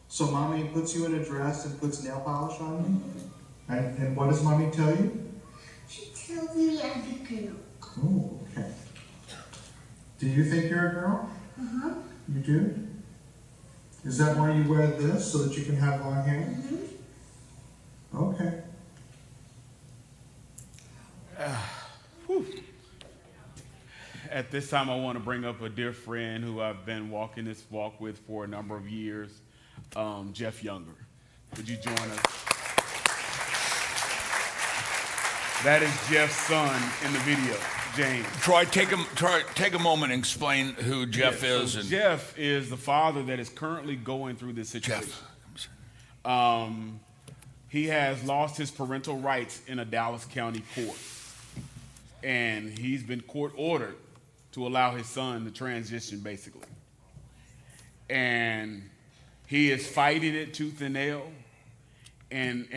So mommy puts you in a dress and puts nail polish on you? And what does mommy tell you? She tells me I'm a girl. Oh, okay. Do you think you're a girl? Uh-huh. You do? Is that why you wear this, so that you can have long hair? Mm-hmm. Okay. At this time, I want to bring up a dear friend who I've been walking this walk with for a number of years, Jeff Younger. Would you join us? That is Jeff's son in the video, James. Troy, take a moment and explain who Jeff is. So Jeff is the father that is currently going through this situation. Jeff. He has lost his parental rights in a Dallas County court. And he's been court ordered to allow his son to transition, basically. And he is fighting it tooth and nail. And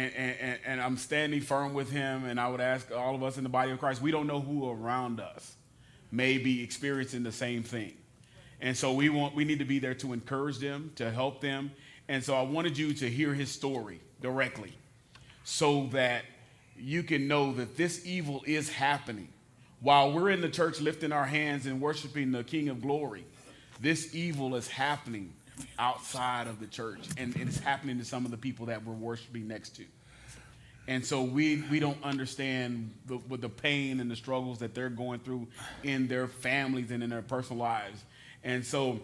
I'm standing firm with him, and I would ask all of us in the body of Christ, we don't know who around us may be experiencing the same thing. And so we need to be there to encourage them, to help them. And so I wanted you to hear his story directly so that you can know that this evil is happening. While we're in the church lifting our hands and worshiping the King of Glory, this evil is happening outside of the church, and it's happening to some of the people that we're worshiping next to. And so we don't understand the pain and the struggles that they're going through in their families and in their personal lives. And so,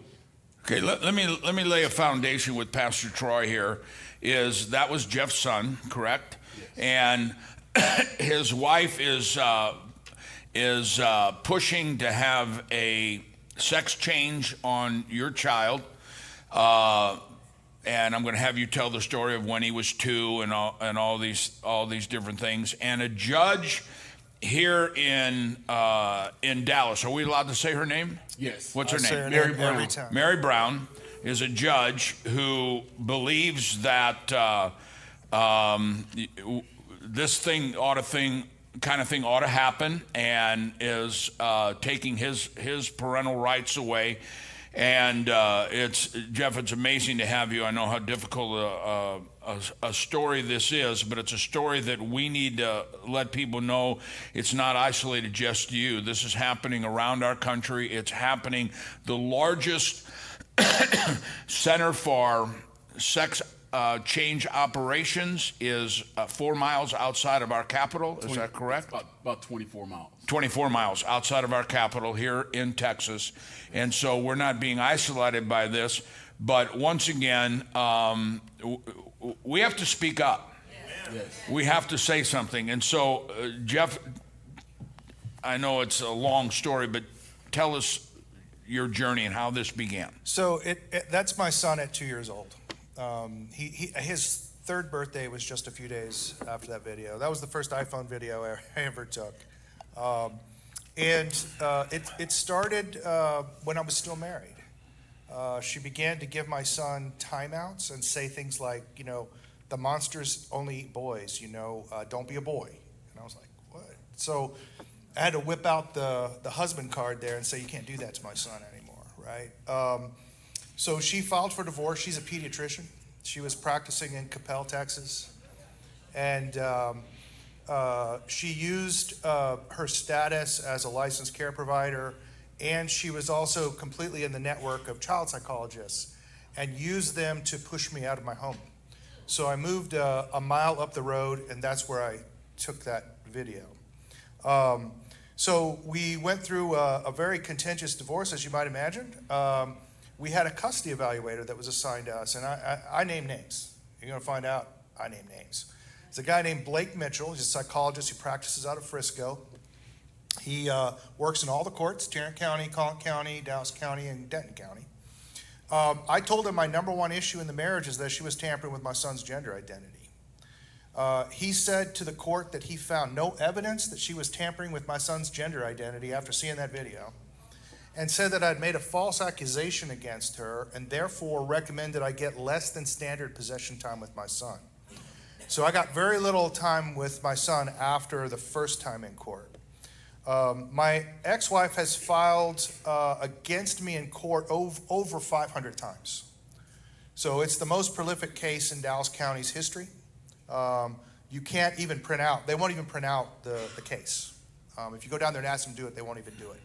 okay, let me lay a foundation with Pastor Troy here. That was Jeff's son, correct? Yes. And his wife is pushing to have a sex change on your child. And I'm going to have you tell the story of when he was 2 and all these different things. And a judge here in Dallas, are we allowed to say her name? yes. What's her name? Mary Brown. Mary Brown is a judge who believes that this kind of thing ought to happen, and is taking his parental rights away. And Jeff, it's amazing to have you. I know how difficult a story this is, but it's a story that we need to let people know it's not isolated just to you. This is happening around our country. It's happening. The largest center for sex change operations is 4 miles outside of our capital. Is that correct? About 24 miles. 24 miles outside of our capital here in Texas. And so we're not being isolated by this. But once again, we have to speak up. Yes. We have to say something. And so, Jeff, I know it's a long story, but tell us your journey and how this began. So that's my son at 2 years old. His third birthday was just a few days after that video. That was the first iPhone video I ever took. It started when I was still married. She began to give my son timeouts and say things like, the monsters only eat boys, don't be a boy. And I was like, what? So I had to whip out the husband card there and say, you can't do that to my son anymore, right? So she filed for divorce. She's a pediatrician. She was practicing in Capel, Texas. And she used her status as a licensed care provider, and she was also completely in the network of child psychologists, and used them to push me out of my home. So I moved a mile up the road, and that's where I took that video. So we went through a very contentious divorce, as you might imagine. We had a custody evaluator that was assigned to us, and I name names. You're going to find out I name names. It's a guy named Blake Mitchell. He's a psychologist who practices out of Frisco. He works in all the courts, Tarrant County, Collin County, Dallas County, and Denton County. I told him my number one issue in the marriage is that she was tampering with my son's gender identity. He said to the court that he found no evidence that she was tampering with my son's gender identity after seeing that video, and said that I'd made a false accusation against her, and therefore recommended I get less than standard possession time with my son. So I got very little time with my son after the first time in court. My ex-wife has filed against me in court over 500 times. So it's the most prolific case in Dallas County's history. You can't even print out, they won't even print out the case. If you go down there and ask them to do it, they won't even do it.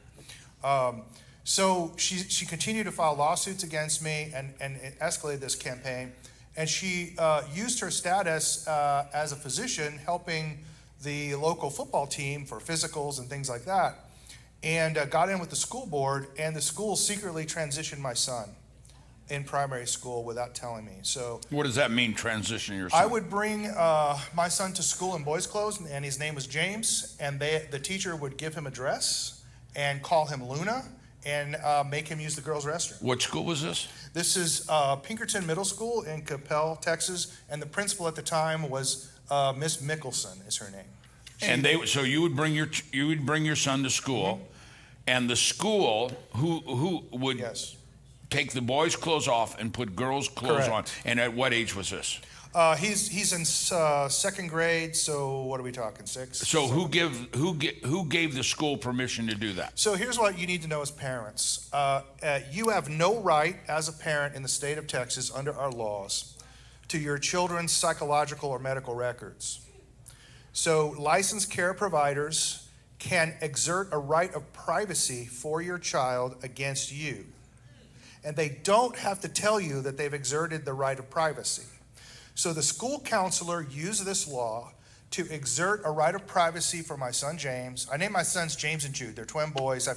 So she continued to file lawsuits against me and it escalated this campaign. And she used her status as a physician helping the local football team for physicals and things like that. And got in with the school board, and the school secretly transitioned my son in primary school without telling me. So What does that mean, transition your son? I would bring my son to school in boys' clothes, and his name was James, and the teacher would give him a dress and call him Luna and make him use the girls' restroom. What school was this? This is Pinkerton Middle School in Capel, Texas, and the principal at the time was Miss Mickelson is her name. And so you would bring your son to school, and the school who would Yes. take the boys' clothes off and put girls' clothes on. Correct. And at what age was this? He's in second grade, so what are we talking, 6? So who gave the school permission to do that? So here's what you need to know as parents. You have no right as a parent in the state of Texas under our laws to your children's psychological or medical records. So licensed care providers can exert a right of privacy for your child against you. And they don't have to tell you that they've exerted the right of privacy. So the school counselor used this law to exert a right of privacy for my son James. I named my sons James and Jude. They're twin boys,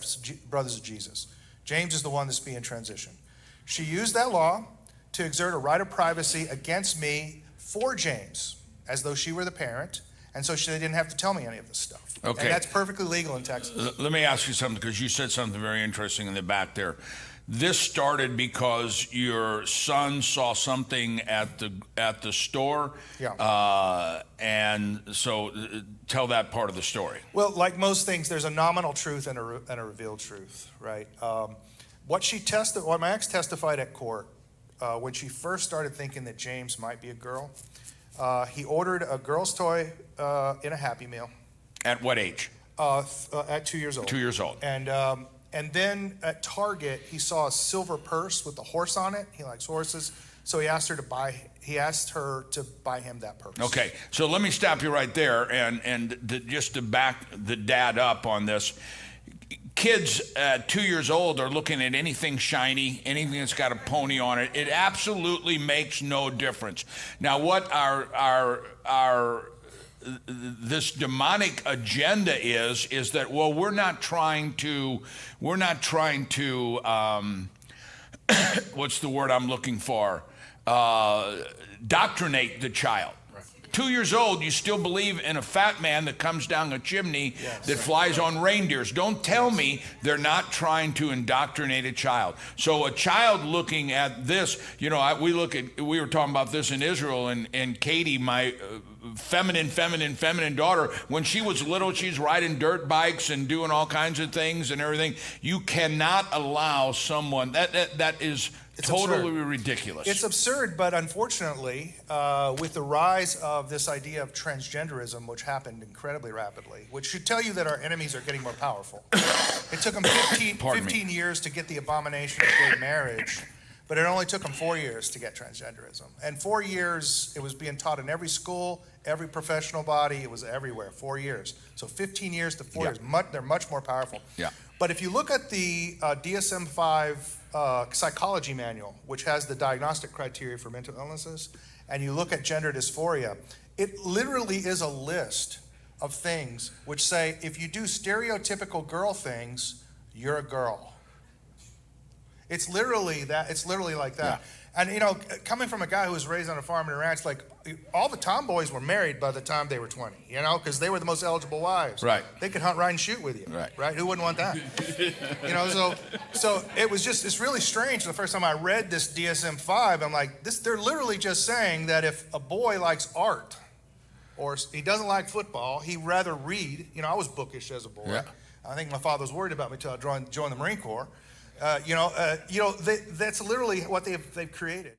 brothers of Jesus. James is the one that's being transitioned. She used that law to exert a right of privacy against me for James, as though she were the parent, and so they didn't have to tell me any of this stuff. Okay. And that's perfectly legal in Texas. Let me ask you something, because you said something very interesting in the back there. This started because your son saw something at the store. Yeah. And so tell that part of the story. Well, like most things, there's a nominal truth and a revealed truth, right? What my ex testified at court, when she first started thinking that James might be a girl, he ordered a girl's toy in a Happy Meal. At what age? At 2 years old. 2 years old. And then at Target, he saw a silver purse with a horse on it. He likes horses, so he asked her to buy him that purse. Okay, so let me stop you right there, and just to back the dad up on this. Kids at 2 years old are looking at anything shiny, anything that's got a pony on it. It absolutely makes no difference. Now, what this demonic agenda is that, well, we're not trying to what's the word I'm looking for? Doctrinate the child. 2 years old, you still believe in a fat man that comes down a chimney that flies on reindeers. Don't tell me they're not trying to indoctrinate a child. So a child looking at this, we were talking about this in Israel, and Katie, my feminine daughter, when she was little, she's riding dirt bikes and doing all kinds of things and everything. You cannot allow someone, that is totally ridiculous. It's absurd, but unfortunately, with the rise of this idea of transgenderism, which happened incredibly rapidly, which should tell you that our enemies are getting more powerful. It took them 15 years to get the abomination of gay marriage, but it only took them 4 years to get transgenderism. And 4 years, it was being taught in every school, every professional body, it was everywhere, 4 years. So 15 years to 4 years, they're much more powerful. Yeah. But if you look at the DSM-5 psychology manual, which has the diagnostic criteria for mental illnesses, and you look at gender dysphoria, it literally is a list of things which say, if you do stereotypical girl things, you're a girl. It's literally that. It's literally like that. Yeah. And, coming from a guy who was raised on a farm and a ranch, like, all the tomboys were married by the time they were 20, because they were the most eligible wives. Right. They could hunt, ride, and shoot with you. Right? Who wouldn't want that? So it was it's really strange. The first time I read this DSM-5, I'm like, they're literally just saying that if a boy likes art, or he doesn't like football, he'd rather read. I was bookish as a boy. Yeah. I think my father was worried about me until I joined the Marine Corps. That's literally what they've created.